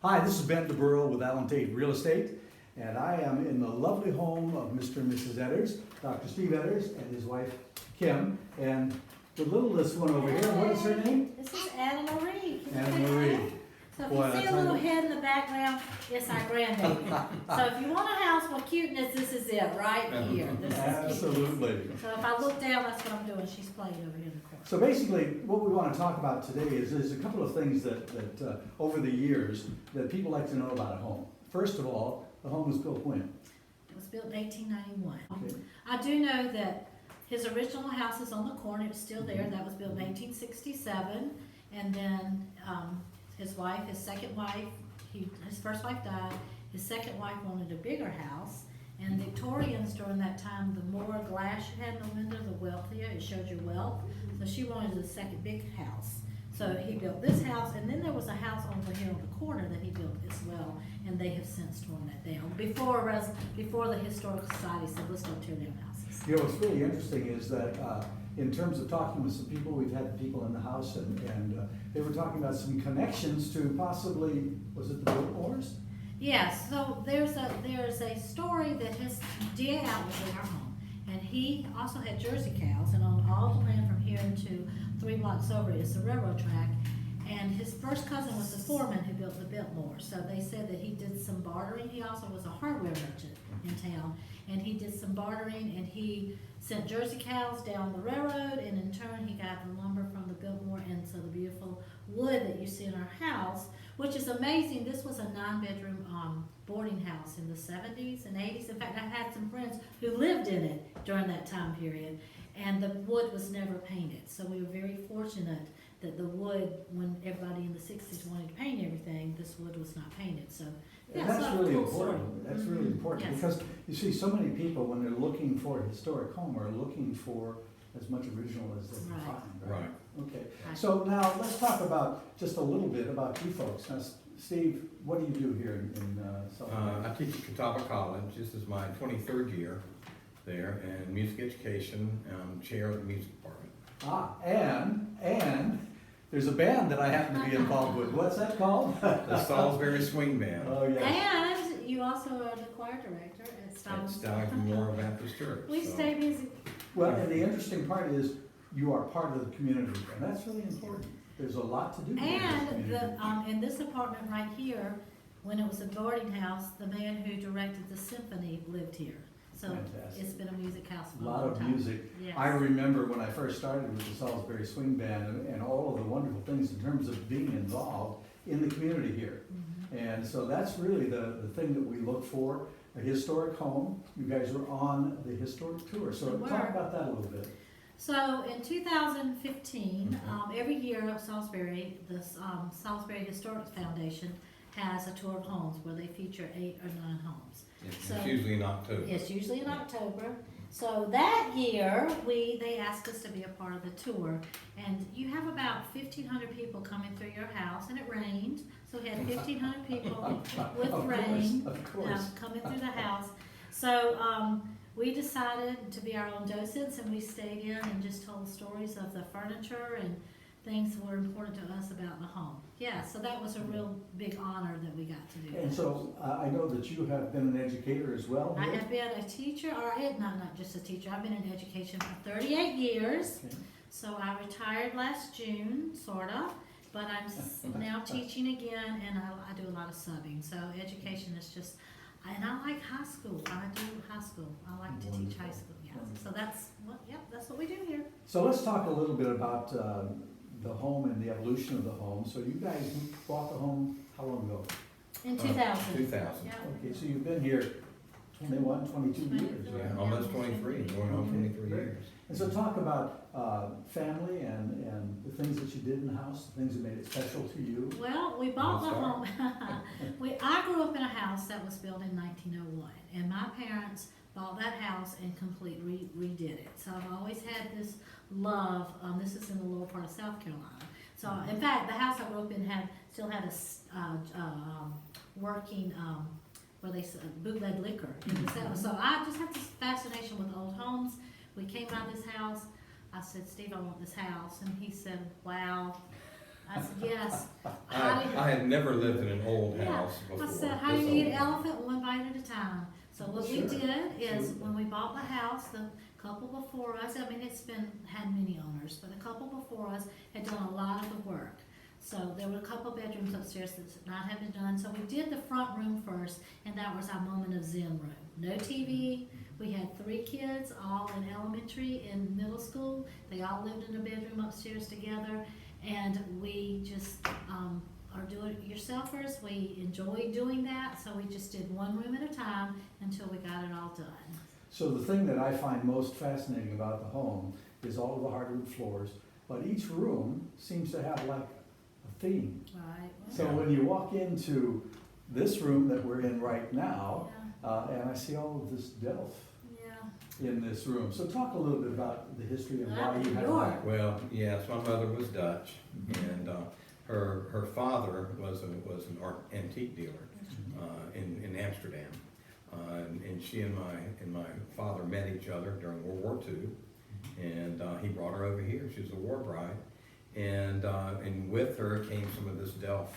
Hi, this is Ben DeBurle with Allen Tate Real Estate, and I am in the lovely home of Mr. and Mrs. Etters, Dr. Steve Etters and his wife Kim, and the littlest one over here, what is her name? This is Anna Marie. Anna Marie. So Boy, if you see a little head in the background, it's our grandbaby. So if you want a house for cuteness, this is it, right here. This is Absolutely. cuteness. So if I look down, that's what I'm doing. She's playing over here in the corner. So basically, what we want to talk about today is there's a couple of things that over the years that people like to know about a home. First of all, the home was built when? It was built in 1891. Okay. I do know that his original house is on the corner. It's still there. That was built in 1867. And then his wife, his second wife, his first wife died. His second wife wanted a bigger house. And Victorians during that time, the more glass you had in the window, the wealthier. It showed your wealth. So she wanted a second big house. So he built this house, and then there was a house over here on the corner that he built as well, and they have since torn that down. Before the Historical Society said, let's don't tear down houses. You know, what's really interesting is that in terms of talking with some people, we've had people in the house, and they were talking about some connections to possibly, was it the Biltmores? Yes, so there's a story that his dad was in our home, and he also had Jersey cows, and on all the land from here to 3 blocks over is the railroad track. And his first cousin was the foreman who built the Biltmore. So they said that he did some bartering. He also was a hardware merchant in town, and he did some bartering, and he sent Jersey cows down the railroad, and in turn he got the lumber from the Biltmore, and so the beautiful wood that you see in our house, which is amazing. This was a 9-bedroom boarding house in the 70s and 80s. In fact, I had some friends who lived in it during that time period, and the wood was never painted. So we were very fortunate that the wood, when everybody in the 60s wanted to paint everything, this wood was not painted. So yeah, And that's so really cool important. story. That's really important, Yes. because you see so many people, when they're looking for a historic home, are looking for as much original as they can Right. find. Right. Okay. Right. So now let's talk about just a little bit about you folks. Now, Steve, what do you do here in Salisbury? I teach at Catawba College. This is my 23rd year there, and music education, chair of the music department. And there's a band that I happen to be involved with. What's that called? The Salisbury Swing Band. Oh, yes. And you also are the choir director at At Salisbury. Salisbury Memorial Baptist Church. We so. stay busy. Well, and the interesting part is you are part of the community, and that's really important. There's a lot to do here in this And community. in this apartment right here, when it was a boarding house, the man who directed the symphony lived here. So Fantastic. it's been a music house for A a lot long of time. music. Yes. I remember when I first started with the Salisbury Swing Band and all of the wonderful things in terms of being involved in the community here. Mhm. And so that's really the thing that we look for, a historic home. You guys were on the historic tour, so We talk were. about that a little bit. So in 2015, Mhm. every year at Salisbury, the Salisbury Historic Foundation has a tour of homes where they feature 8 or 9 homes. It's So- usually in October. It's usually in October. So that year, they asked us to be a part of the tour. And you have about 1,500 people coming through your house, and it rained. So we had 1,500 people with Of rain course, of course. coming through the house. So we decided to be our own docents, and we stayed in and just told stories of the furniture and things that were important to us about the home. Yeah, so that was a real big honor that we got to do. And so I know that you have been an educator as well. I here. have been a teacher, not just a teacher, I've been in education for 38 years. Okay. So I retired last June, sort of, but I'm now teaching again, and I do a lot of subbing. So education is just, and I like high school. I do high school. I like to teach high school, yeah. So that's what we do here. So let's talk a little bit about the home and the evolution of the home. So you guys bought the home how long ago? In 2000. 2000. Yeah. Okay, so you've been here 21, 22 years, right? Yeah, almost 23, going on 23 Great. years. And so talk about family and the things that you did in the house, the things that made it special to you. Well, we bought the Wanna home. I grew up in a house that was built in 1901, and my parents bought that house and completely redid it. So I've always had this love. This is in the lower part of South Carolina. So in fact, the house I grew up in still had a working where they bootleg liquor. So I just have this fascination with old homes. We came by this house. I said, Steve, I want this house. And he said, wow, I said, yes. How do you- I had never lived in an old Yeah. house before. I said, how do this you eat old. elephant one bite at a time? So what we Sure. did is, Absolutely. when we bought the house, the couple before us, I mean, had many owners, but the couple before us had done a lot of the work. So there were a couple bedrooms upstairs that did not have been done, so we did the front room first, and that was our moment of zen room. No TV, we had 3 kids, all in elementary and middle school, they all lived in a bedroom upstairs together, and we just, are do-it-yourselfers, we enjoy doing that, so we just did one room at a time until we got it all done. So the thing that I find most fascinating about the home is all of the hardwood floors, but each room seems to have like a theme. Right? So Yeah. when you walk into this room that we're in right now, Yeah, and I see all of this delf yeah. in this room. So talk a little bit about the history and why you New have York. that. Well, yes, my mother was Dutch, and her father was an antique dealer in Amsterdam. And she and my father met each other during World War II, and he brought her over here. She was a war bride, and with her came some of this Delft,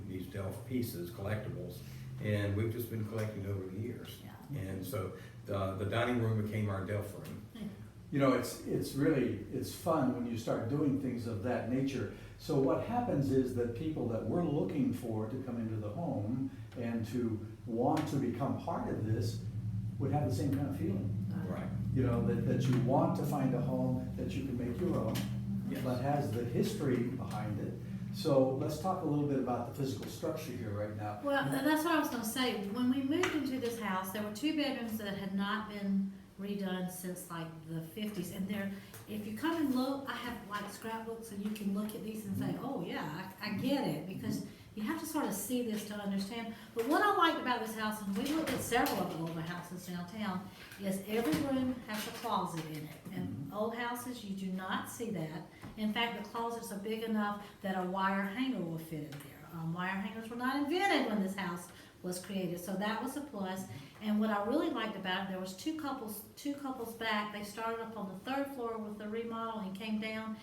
these Delft pieces, collectibles, and we've just been collecting over the years. Yeah. And so the dining room became our Delft room. You know, it's really, it's fun when you start doing things of that nature. So what happens is that people that we're looking for to come into the home and to want to become part of this would have the same kind of feeling. Right. You know, that you want to find a home that you can make your own, Yes. but has the history behind it. So let's talk a little bit about the physical structure here right now. Well, and that's what I was gonna say, when we moved into this house, there were 2 bedrooms that had not been redone since like the 50s, and there, if you come and look, I have like scrapbooks, and you can look at these and say, oh yeah, I get it, because you have to sort of see this to understand. But what I liked about this house, and we looked at several of the older houses downtown, is every room has a closet in it. In old houses, you do not see that. In fact, the closets are big enough that a wire hanger will fit in there. Wire hangers were not invented when this house was created, so that was a plus. And what I really liked about it, there was two couples back. They started up on the 3rd floor with the remodel and came down.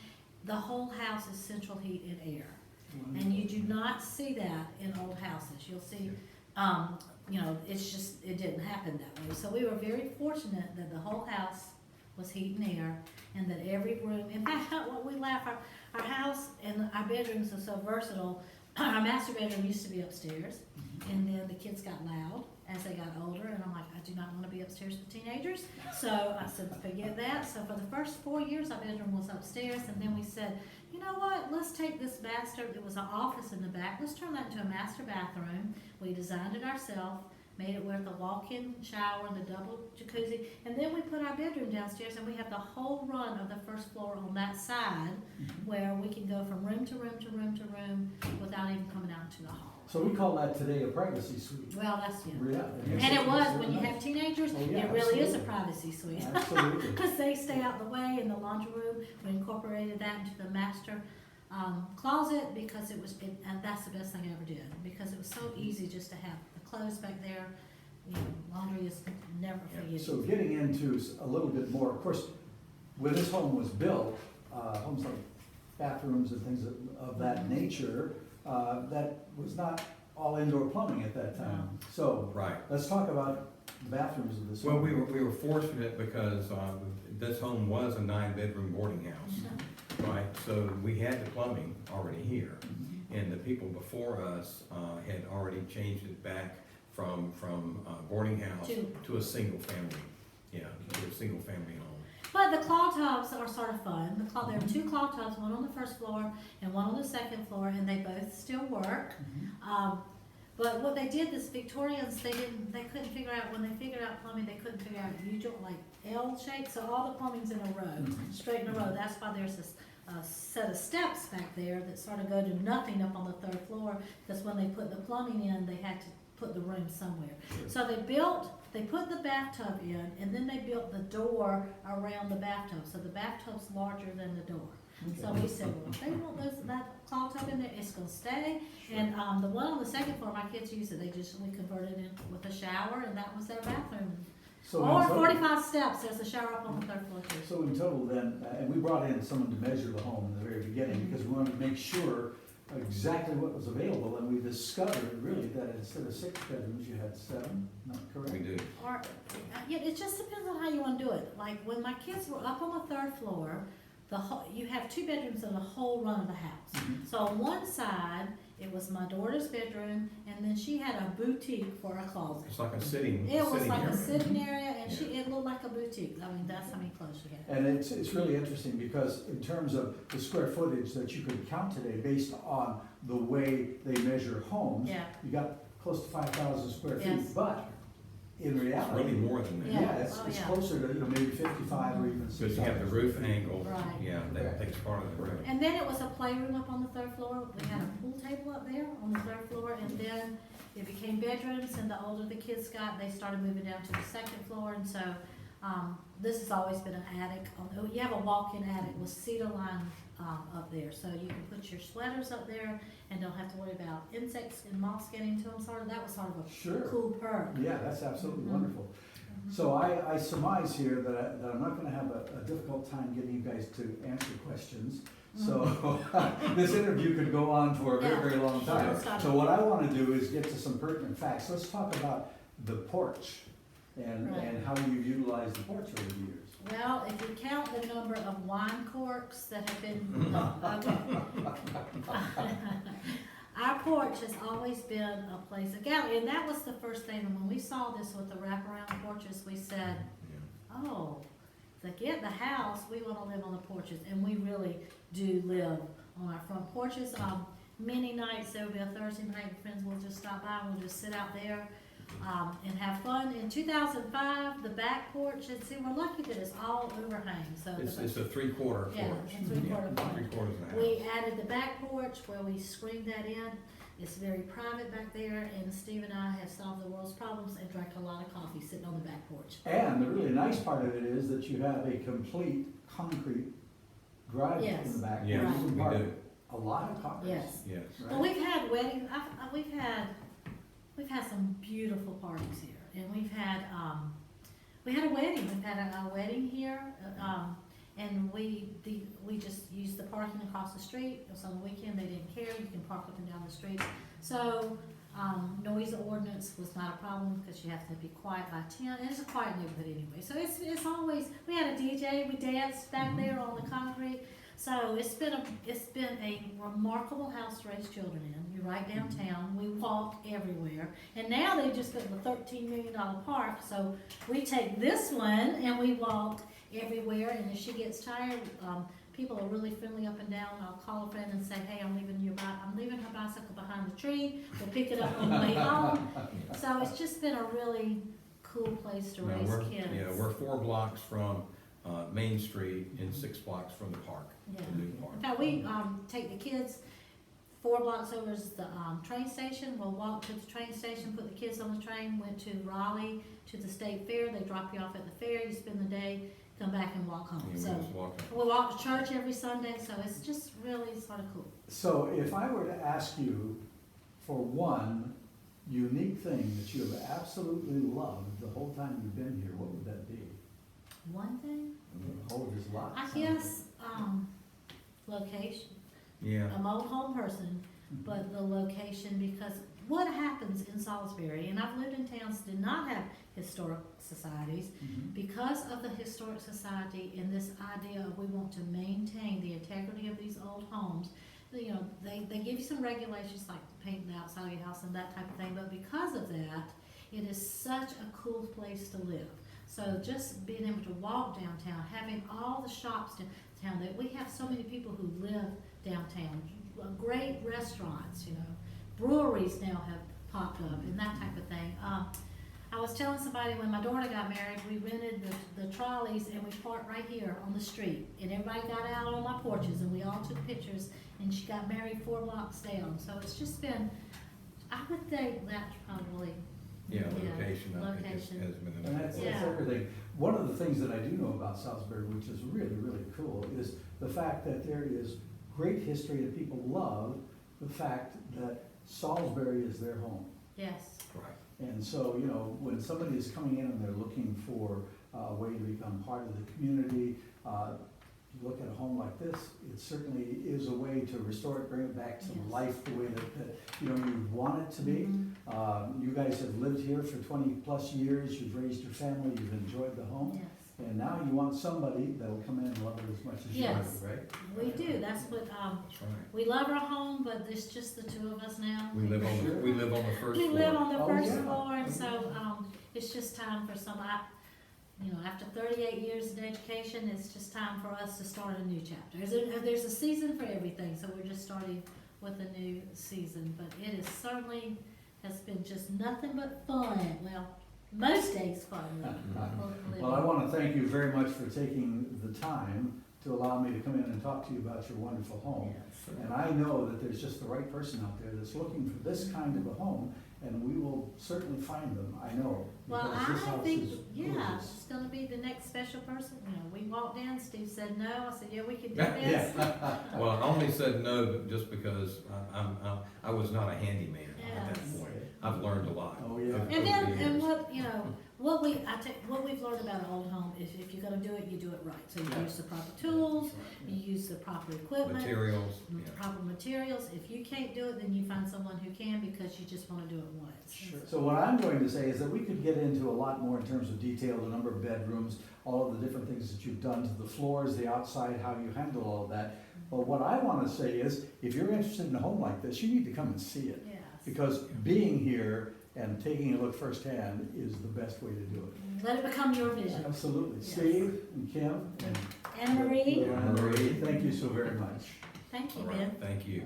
The whole house is central heat and air. And you do not see that in old houses. You'll see, you know, it's just, it didn't happen that way. So we were very fortunate that the whole house was heat and air, and that every room, in fact, what we laugh, our house and our bedrooms are so versatile. Our master bedroom used to be upstairs, and then the kids got loud as they got older, and I'm like, I do not want to be upstairs with teenagers. So I said, forget that. So for the first 4 years, our bedroom was upstairs, and then we said, you know what, let's take this master, it was an office in the back, let's turn that into a master bathroom. We designed it ourselves, made it with a walk-in shower and the double jacuzzi, and then we put our bedroom downstairs, and we have the whole run of the 1st floor on that side, where we can go from room to room to room to room without even coming out to the hall. So we call that today a privacy suite. Well, that's, Yeah. and it was, when you have teenagers, Oh, yeah, it really is a absolutely. privacy suite. Absolutely. Because they stay out the way, in the laundry room, we incorporated that into the master closet, because and that's the best thing I ever did, because it was so easy just to have the clothes back there. You know, laundry is never for you. So getting into a little bit more, of course, when this home was built, homes like bathrooms and things of that nature, that was not all indoor plumbing at that time. So Right. let's talk about the bathrooms of this Well, home. we were fortunate because this home was a 9-bedroom boarding house, right? So we had the plumbing already here, and the people before us had already changed it back from boarding house to a single family, to a single family home. But the claw tubs are sort of fun. There are 2 claw tubs, one on the 1st floor and one on the 2nd floor, and they both still work. But what they did, this Victorians, they couldn't figure out, when they figured out plumbing, they couldn't figure out usual, like L shape, so all the plumbing's in a row, straight in a row. That's why there's this set of steps back there that sort of go to nothing up on the 3rd floor, because when they put the plumbing in, they had to put the room somewhere. So they put the bathtub in, and then they built the door around the bathtub, so the bathtub's larger than the door. So we said, well, if they want that claw tub in there, it's gonna stay. And the one on the 2nd floor, my kids use it, we converted it with a shower, and that was their bathroom. So in Or total- 45 steps, there's a shower up on the third floor too. So in total then, and we brought in someone to measure the home in the very beginning, because we wanted to make sure exactly what was available, and we discovered really that instead of 6 bedrooms, you had 7, not correct? We do. Or, yeah, it just depends on how you wanna do it. Like, when my kids were up on the third floor, you have 2 bedrooms in the whole run of the house. Mhm. So on one side, it was my daughter's bedroom, and then she had a boutique for a closet. It's like a sitting It was sitting like area. a sitting area, and Yeah. it looked like a boutique. I mean, that's how many clothes she had. And it's really interesting, because in terms of the square footage that you could count today, based on the way they measure homes, Yeah. you got close to 5,000 square feet, Yes. but in It's reality. really more than that. Yeah. Yeah, it's Oh, it's yeah. closer to, maybe 55 or even Because 60. you have the roof angle, Right. yeah, that takes part of the room. And then it was a playroom up on the third floor. We had a pool table up there on the third floor, and then it became bedrooms, and the older the kids got, they started moving down to the second floor, and so, this has always been an attic. You have a walk-in attic with cedar line, up there, so you can put your sweaters up there and don't have to worry about insects and moths getting to them, that was sort of a Sure. cool perk. Yeah, that's absolutely Mhm. wonderful. So I surmise here that I'm not gonna have a difficult time getting you guys to answer questions. So this interview could go on for a very, Yeah. very long time. Let's stop. So what I wanna do is get to some pertinent facts. Let's talk about the porch and Right. how you've utilized the porch over the years. Well, if you count the number of wine corks that have been, okay. Our porch has always been a place of gathering, and that was the first thing, and when we saw this with the wraparound porches, we said, Yeah. oh, to get the house, we wanna live on the porches, and we really do live on our front porches. Many nights, there'll be a Thursday night, friends will just stop by, we'll just sit out there, and have fun. In 2005, the back porch, and see, we're lucky that it's all overhang, so. It's a 3/4 porch. Yeah, a 3/4 porch. 3/4 and a half. We added the back porch where we screened that in. It's very private back there, and Steve and I have solved the world's problems and drank a lot of coffee sitting on the back porch. And the really nice part of it is that you have a complete concrete drive in Yes. the back. Yes, where you can we park do. A lot of cars. Yes. Yes. Right. Well, we've had weddings, we've had some beautiful parties here, and we had a wedding, we've had a wedding here, and we just used the parking across the street. It was on the weekend, they didn't care, you can park up and down the street. So, noise ordinance was not a problem, because you have to be quiet by 10, and it's a quiet neighborhood anyway. So it's always, we had a DJ, we danced back there on the concrete. So it's been a remarkable house to raise children in. You're right downtown, we walk everywhere. And now they just built a $13 million park, so we take this one and we walk everywhere, and if she gets tired, people are really friendly up and down. I'll call a friend and say, hey, I'm leaving her bicycle behind the tree, we'll pick it up on the way home. So it's just been a really cool place to No, raise we're- kids. Yeah, we're 4 blocks from Main Street and 6 blocks from the park, Yeah. the new park. In fact, we take the kids 4 blocks over is the train station. We'll walk to the train station, put the kids on the train, went to Raleigh to the state fair. They drop you off at the fair, you spend the day, come back and walk home. And we So just walk up. we walk to church every Sunday, so it's just really sort of cool. So if I were to ask you for one unique thing that you have absolutely loved the whole time you've been here, what would that be? One thing, Oh, there's lots. I guess, location. Yeah, I'm an old home person, but the location, because what happens in Salisbury, and I've lived in towns that did not have historic societies, Mhm. because of the historic society and this idea of we want to maintain the integrity of these old homes, you know, they give you some regulations like painting the outside of your house and that type of thing, but because of that, it is such a cool place to live. So just being able to walk downtown, having all the shops downtown, that we have so many people who live downtown, great restaurants, you know, breweries now have popped up and that type of thing. I was telling somebody when my daughter got married, we rented the trolleys and we parked right here on the street. And everybody got out on my porches and we all took pictures, and she got married 4 blocks down. So it's just been, I would think that's probably, yeah, location, I think has And been that's an Yeah. everything. One of the things that I do know about Salisbury, which is really, really cool, is the fact that there is great history and people love the fact that Salisbury is their home. Yes. Right. And so, you know, when somebody is coming in and they're looking for a way to become part of the community, you look at a home like this, it certainly is a way to restore it, bring it back to Yes. life the way that, you know, you want it to be. Mhm. You guys have lived here for 20+ years, you've raised your family, you've enjoyed the home. Yes. And now you want somebody that'll come in and love it as much as you love Yes. it, right? We do, that's what, That's right. we love our home, but there's just the two of us now. We live on the, we live on the first We floor. live on the Oh, first yeah. floor, and so, it's just time for you know, after 38 years in education, it's just time for us to start a new chapter. There's a season for everything, so we're just starting with a new season, but it is certainly has been just nothing but fun. Well, most days fun. Well, I want to thank you very much for taking the time to allow me to come in and talk to you about your wonderful home. Yes. And I know that there's just the right person out there that's looking for this kind of a home, and we will certainly find them, I know. Well, because this I house think, is yeah, gorgeous. it's gonna be the next special person. You know, we walked in, Steve said no, I said, yeah, we could do Yeah. this. Well, I only said no just because I was not a handyman at that Yes. point. I've learned a lot. Oh, yeah. over And the then, and years. what, you know, what we've learned about an old home is if you're gonna do it, you do it right. So you Yeah. use the proper tools, you use the proper equipment, Materials, the yeah. proper materials. If you can't do it, then you find someone who can because you just wanna do it once. Sure. So what I'm going to say is that we could get into a lot more in terms of detail, the number of bedrooms, all of the different things that you've done to the floors, the outside, how you handle all of that. But what I want to say is, if you're interested in a home like this, you need to come and see it. Yes. Because being here and taking a look firsthand is the best way to do it. Let it become your vision. Absolutely. Yes. Steve and Kim and Anne Marie, Anne Marie, thank you so very much. thank you, All Ben. right, thank you.